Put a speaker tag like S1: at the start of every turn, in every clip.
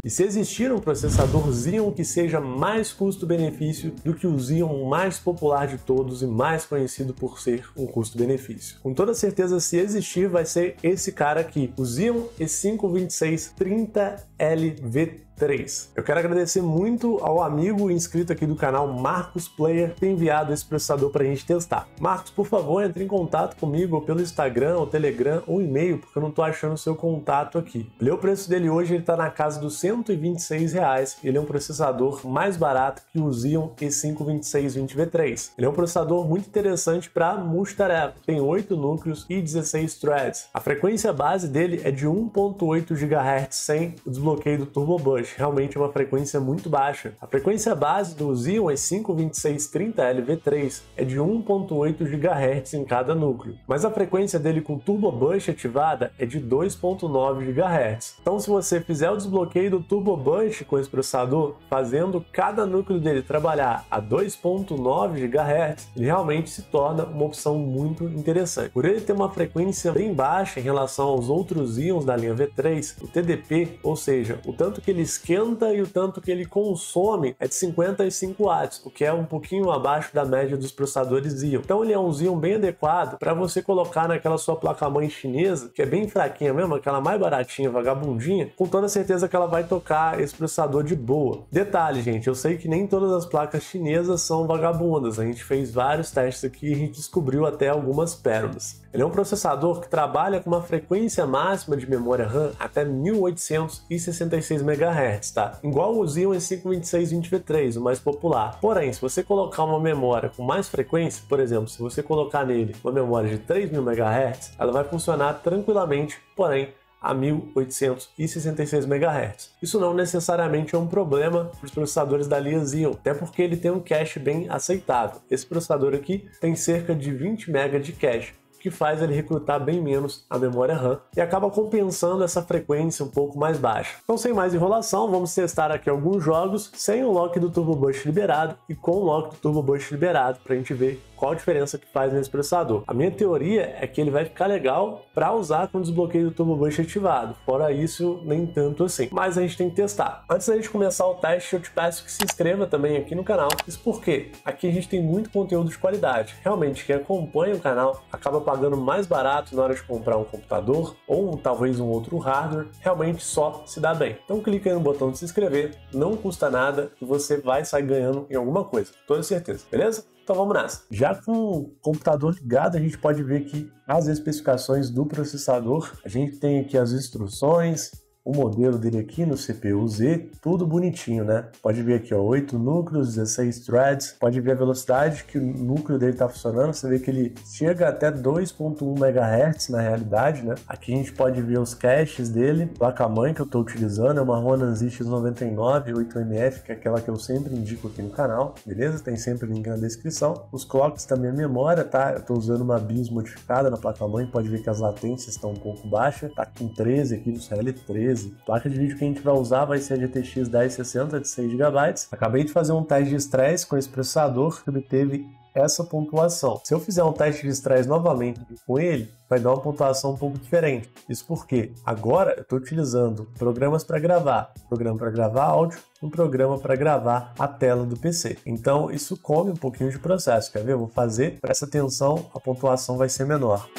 S1: E se existir um processador Xeon que seja mais custo-benefício do que o Xeon mais popular de todos e mais conhecido por ser um custo-benefício? Com toda certeza, se existir, vai ser esse cara aqui, o Xeon E52630LV3. Eu quero agradecer muito ao amigo inscrito aqui do canal, Marcos Player, que tem enviado esse processador para a gente testar. Marcos, por favor, entre em contato comigo ou pelo Instagram, ou Telegram, ou e-mail, porque eu não estou achando o seu contato aqui. Olhei o preço dele hoje, ele está na casa dos R$126. Ele é um processador mais barato que o Xeon E52620V3. Ele é um processador muito interessante para multitarefa. Tem 8 núcleos e 16 threads. A frequência base dele é de 1.8 GHz sem o desbloqueio do Turbo Boost. Realmente é uma frequência muito baixa. A frequência base do Xeon E52630LV3 é de 1.8 GHz em cada núcleo, mas a frequência dele com Turbo Boost ativada é de 2.9 GHz. Então, se você fizer o desbloqueio do Turbo Boost com esse processador, fazendo cada núcleo dele trabalhar a 2.9 GHz, ele realmente se torna uma opção muito interessante. Por ele ter uma frequência bem baixa em relação aos outros Xeons da linha V3, o TDP, ou seja, o tanto que ele esquenta e o tanto que ele consome, é de 55 watts, o que é um pouquinho abaixo da média dos processadores Xeon. Então ele é um Xeon bem adequado para você colocar naquela sua placa-mãe chinesa, que é bem fraquinha mesmo, aquela mais baratinha, vagabundinha, com toda certeza que ela vai tocar esse processador de boa. Detalhe, gente, eu sei que nem todas as placas chinesas são vagabundas, a gente fez vários testes aqui e a gente descobriu até algumas pérolas. Ele é um processador que trabalha com uma frequência máxima de memória RAM até 1866 MHz, tá? Igual o Xeon E52620V3, o mais popular. Porém, se você colocar uma memória com mais frequência, por exemplo, se você colocar nele uma memória de 3000 MHz, ela vai funcionar tranquilamente, porém, a 1866 MHz. Isso não necessariamente é um problema para os processadores da linha Xeon, até porque ele tem um cache bem aceitável. Esse processador aqui tem cerca de 20 MB de cache, que faz ele recrutar bem menos a memória RAM e acaba compensando essa frequência um pouco mais baixa. Então, sem mais enrolação, vamos testar aqui alguns jogos sem o lock do Turbo Boost liberado e com o lock do Turbo Boost liberado para a gente ver qual a diferença que faz nesse processador. A minha teoria é que ele vai ficar legal para usar com o desbloqueio do Turbo Boost ativado. Fora isso, nem tanto assim. Mas a gente tem que testar. Antes da gente começar o teste, eu te peço que se inscreva também aqui no canal. Isso porque aqui a gente tem muito conteúdo de qualidade. Realmente, quem acompanha o canal acaba pagando mais barato na hora de comprar um computador ou talvez um outro hardware. Realmente só se dá bem. Então clica aí no botão de se inscrever, não custa nada e você vai sair ganhando em alguma coisa, com toda certeza, beleza? Então vamos nessa. Já com o computador ligado, a gente pode ver aqui as especificações do processador. A gente tem aqui as instruções, o modelo dele aqui no CPU-Z, tudo bonitinho, né? Pode ver aqui, ó, 8 núcleos, 16 threads, pode ver a velocidade que o núcleo dele tá funcionando, você vê que ele chega até 2.1 MHz na realidade, né? Aqui a gente pode ver os caches dele, placa-mãe que eu tô utilizando, é uma Ronin ZX99 8MF, que é aquela que eu sempre indico aqui no canal, beleza? Tem sempre link na descrição. Os clocks também, a memória, tá? Eu tô usando uma BIOS modificada na placa-mãe, pode ver que as latências estão um pouco baixas, tá com 13 aqui no CL13. Placa de vídeo que a gente vai usar vai ser a GTX 1060 de 6 GB. Acabei de fazer um teste de estresse com esse processador que obteve essa pontuação. Se eu fizer um teste de estresse novamente com ele, vai dar uma pontuação um pouco diferente. Isso porque agora eu estou utilizando programas para gravar, programa para gravar áudio e um programa para gravar a tela do PC. Então isso come um pouquinho de processo. Quer ver? Eu vou fazer, presta atenção, a pontuação vai ser menor.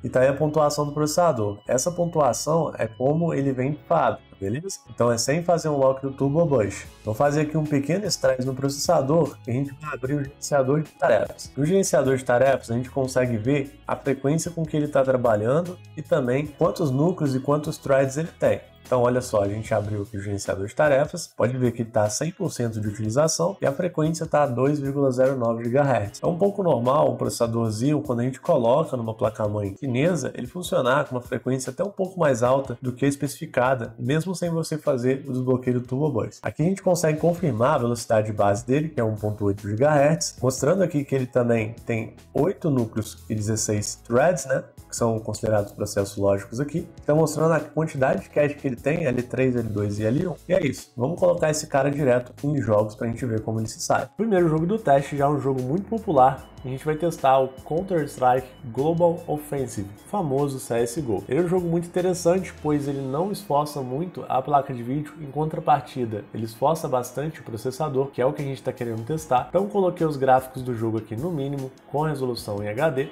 S1: E tá aí a pontuação do processador. Essa pontuação é como ele vem de fábrica, beleza? Então é sem fazer um lock do Turbo Boost. Vou fazer aqui um pequeno estresse no processador e a gente vai abrir o gerenciador de tarefas. No gerenciador de tarefas a gente consegue ver a frequência com que ele está trabalhando e também quantos núcleos e quantos threads ele tem. Então, olha só, a gente abriu aqui o gerenciador de tarefas, pode ver que está 100% de utilização e a frequência está a 2,09 GHz. É um pouco normal o processador Xeon, quando a gente coloca numa placa-mãe chinesa, ele funcionar com uma frequência até um pouco mais alta do que a especificada, mesmo sem você fazer o desbloqueio do Turbo Boost. Aqui a gente consegue confirmar a velocidade base dele, que é 1,8 GHz, mostrando aqui que ele também tem 8 núcleos e 16 threads, né? Que são considerados processos lógicos aqui. Está mostrando a quantidade de cache que ele ele tem L3, L2 e L1. E é isso. Vamos colocar esse cara direto em jogos pra gente ver como ele se sai. O primeiro jogo do teste já é um jogo muito popular. A gente vai testar o Counter-Strike Global Offensive, famoso CSGO. Ele é um jogo muito interessante, pois ele não esforça muito a placa de vídeo, em contrapartida, ele esforça bastante o processador, que é o que a gente está querendo testar. Então coloquei os gráficos do jogo aqui no mínimo, com resolução em HD.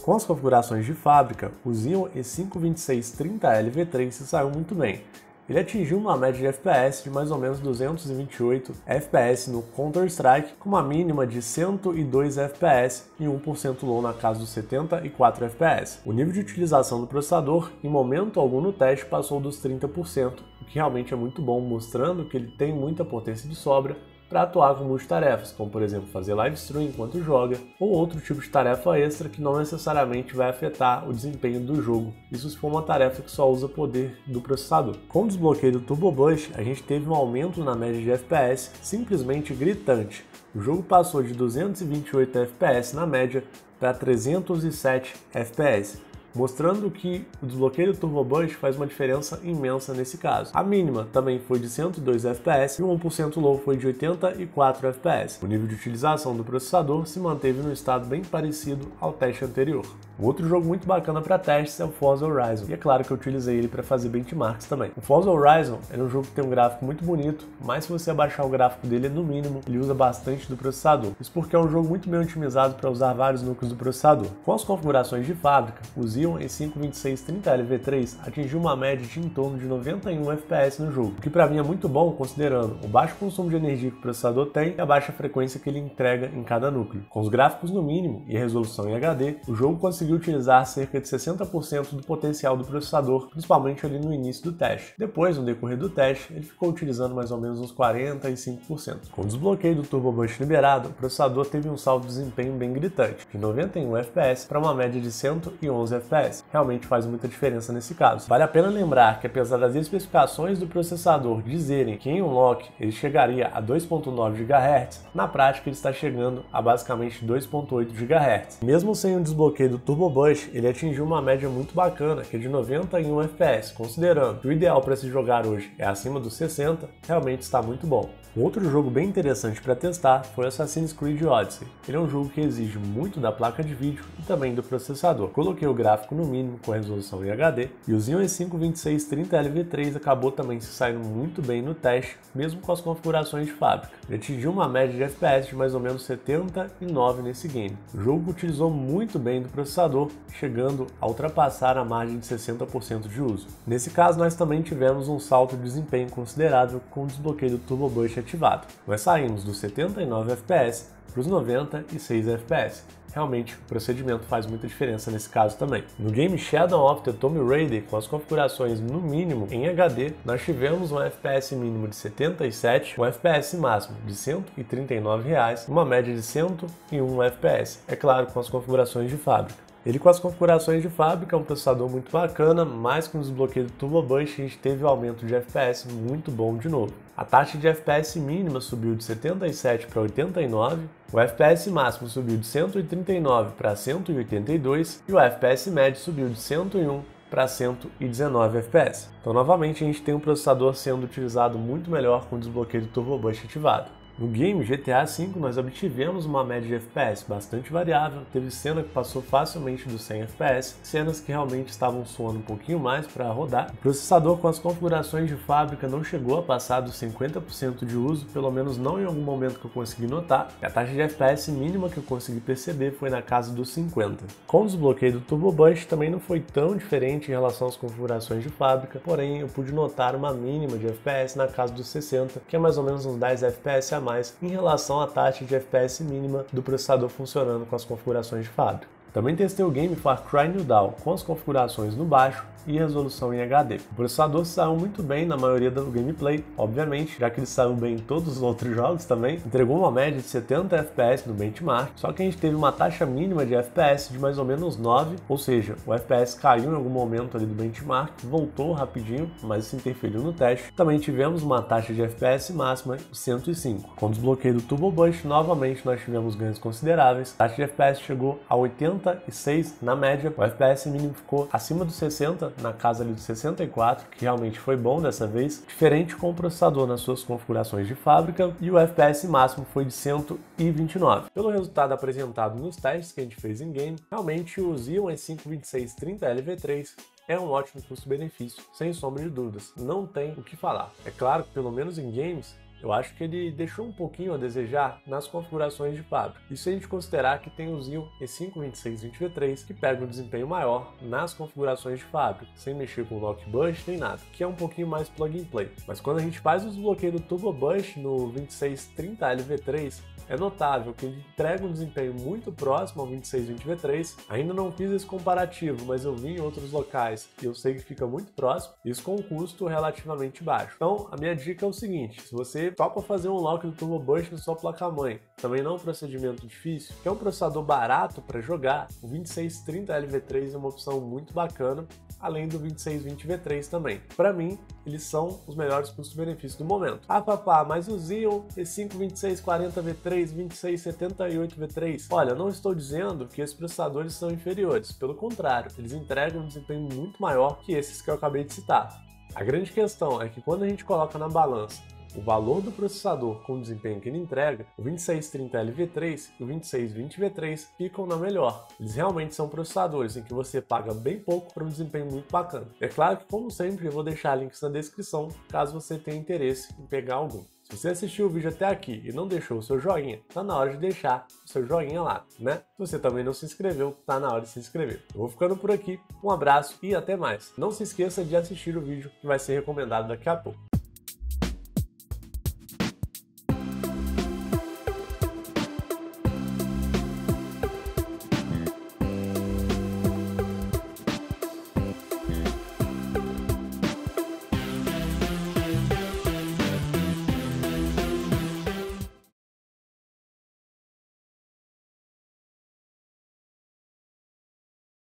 S1: Com as configurações de fábrica, o Xeon E5-2630L V3 se saiu muito bem. Ele atingiu uma média de FPS de mais ou menos 228 FPS no Counter-Strike, com uma mínima de 102 FPS e 1% low na casa dos 74 FPS. O nível de utilização do processador, em momento algum no teste, passou dos 30%, o que realmente é muito bom, mostrando que ele tem muita potência de sobra para atuar com multitarefas, como por exemplo fazer live stream enquanto joga, ou outro tipo de tarefa extra que não necessariamente vai afetar o desempenho do jogo, isso se for uma tarefa que só usa poder do processador. Com o desbloqueio do Turbo Boost, a gente teve um aumento na média de FPS simplesmente gritante. O jogo passou de 228 FPS na média para 307 FPS. Mostrando que o desbloqueio do Turbo Boost faz uma diferença imensa nesse caso. A mínima também foi de 102 FPS e o 1% low foi de 84 FPS. O nível de utilização do processador se manteve no estado bem parecido ao teste anterior. Um outro jogo muito bacana para testes é o Forza Horizon, e é claro que eu utilizei ele para fazer benchmarks também. O Forza Horizon é um jogo que tem um gráfico muito bonito, mas se você abaixar o gráfico dele no mínimo, ele usa bastante do processador. Isso porque é um jogo muito bem otimizado para usar vários núcleos do processador. Com as configurações de fábrica, o Xeon E5-2630L V3 atingiu uma média de em torno de 91 FPS no jogo, o que para mim é muito bom considerando o baixo consumo de energia que o processador tem e a baixa frequência que ele entrega em cada núcleo. Com os gráficos no mínimo e a resolução em HD, o jogo conseguiu utilizar cerca de 60% do potencial do processador, principalmente ali no início do teste. Depois, no decorrer do teste, ele ficou utilizando mais ou menos uns 45%. Com o desbloqueio do Turbo Boost liberado, o processador teve um salto de desempenho bem gritante, de 91 FPS para uma média de 111 FPS. Realmente faz muita diferença nesse caso. Vale a pena lembrar que apesar das especificações do processador dizerem que em unlock ele chegaria a 2.9 GHz, na prática ele está chegando a basicamente 2.8 GHz. Mesmo sem o desbloqueio do Turbo Boost, ele atingiu uma média muito bacana, que é de 91 FPS, considerando que o ideal para se jogar hoje é acima dos 60, realmente está muito bom. Um outro jogo bem interessante para testar foi Assassin's Creed Odyssey. Ele é um jogo que exige muito da placa de vídeo e também do processador. Coloquei o gráfico no mínimo com resolução em HD e o Xeon E5-2630L V3 acabou também se saindo muito bem no teste, mesmo com as configurações de fábrica. Ele atingiu uma média de FPS de mais ou menos 79 nesse game. O jogo utilizou muito bem do processador, chegando a ultrapassar a margem de 60% de uso. Nesse caso, nós também tivemos um salto de desempenho considerável com o desbloqueio do Turbo Boost ativado. Nós saímos dos 79 FPS para os 96 FPS. Realmente, o procedimento faz muita diferença nesse caso também. No game Shadow of the Tomb Raider, com as configurações no mínimo em HD, nós tivemos um FPS mínimo de 77, um FPS máximo de R$ 139 e uma média de 101 FPS. É claro, com as configurações de fábrica. Ele com as configurações de fábrica é um processador muito bacana, mas com o desbloqueio do Turbo Boost a gente teve um aumento de FPS muito bom de novo. A taxa de FPS mínima subiu de 77 para 89, o FPS máximo subiu de 139 para 182 e o FPS médio subiu de 101 para 119 FPS. Então novamente a gente tem um processador sendo utilizado muito melhor com o desbloqueio do Turbo Boost ativado. No game GTA V nós obtivemos uma média de FPS bastante variável, teve cena que passou facilmente dos 100 FPS, cenas que realmente estavam suando um pouquinho mais para rodar. O processador com as configurações de fábrica não chegou a passar dos 50% de uso, pelo menos não em algum momento que eu consegui notar, e a taxa de FPS mínima que eu consegui perceber foi na casa dos 50. Com o desbloqueio do Turbo Boost também não foi tão diferente em relação às configurações de fábrica, porém eu pude notar uma mínima de FPS na casa dos 60, que é mais ou menos uns 10 FPS a mais em relação à taxa de FPS mínima do processador funcionando com as configurações de fábrica. Também testei o game Far Cry New Dawn com as configurações no baixo e resolução em HD. O processador saiu muito bem na maioria do gameplay, obviamente, já que ele saiu bem em todos os outros jogos também. Entregou uma média de 70 FPS no benchmark, só que a gente teve uma taxa mínima de FPS de mais ou menos 9, ou seja, o FPS caiu em algum momento ali do benchmark, voltou rapidinho, mas isso interferiu no teste. Também tivemos uma taxa de FPS máxima de 105. Com o desbloqueio do Turbo Boost, novamente nós tivemos ganhos consideráveis. A taxa de FPS chegou a 80 76 na média, o FPS mínimo ficou acima dos 60, na casa ali dos 64, que realmente foi bom dessa vez, diferente com o processador nas suas configurações de fábrica, e o FPS máximo foi de 129. Pelo resultado apresentado nos testes que a gente fez em game, realmente o Xeon E5-2630LV3 é um ótimo custo-benefício, sem sombra de dúvidas, não tem o que falar. É claro que pelo menos em games, eu acho que ele deixou um pouquinho a desejar nas configurações de fábrica. Isso se a gente considerar que tem o Xeon E5-2620V3, que pega um desempenho maior nas configurações de fábrica, sem mexer com lock boost nem nada, que é um pouquinho mais plug and play. Mas quando a gente faz o desbloqueio do Turbo Boost no 2630LV3, é notável que ele entrega um desempenho muito próximo ao 2620V3. Ainda não fiz esse comparativo, mas eu vi em outros locais e eu sei que fica muito próximo, isso com um custo relativamente baixo. Então, a minha dica é o seguinte: se você topa fazer um unlock do Turbo Boost na sua placa-mãe, também não é um procedimento difícil, que é um processador barato para jogar, o 2630LV3 é uma opção muito bacana, além do 2620V3 também. Para mim, eles são os melhores custos-benefícios do momento. Ah, papá, mas o Xeon E5-2640V3, 2678V3, olha, não estou dizendo que esses processadores são inferiores, pelo contrário, eles entregam um desempenho muito maior que esses que eu acabei de citar. A grande questão é que quando a gente coloca na balança o valor do processador com o desempenho que ele entrega, o 2630LV3 e o 2620V3 ficam na melhor. Eles realmente são processadores em que você paga bem pouco para um desempenho muito bacana. É claro que, como sempre, eu vou deixar links na descrição caso você tenha interesse em pegar algum. Se você assistiu o vídeo até aqui e não deixou o seu joinha, tá na hora de deixar o seu joinha lá, né? Se você também não se inscreveu, tá na hora de se inscrever. Eu vou ficando por aqui, um abraço e até mais. Não se esqueça de assistir o vídeo que vai ser recomendado daqui a pouco.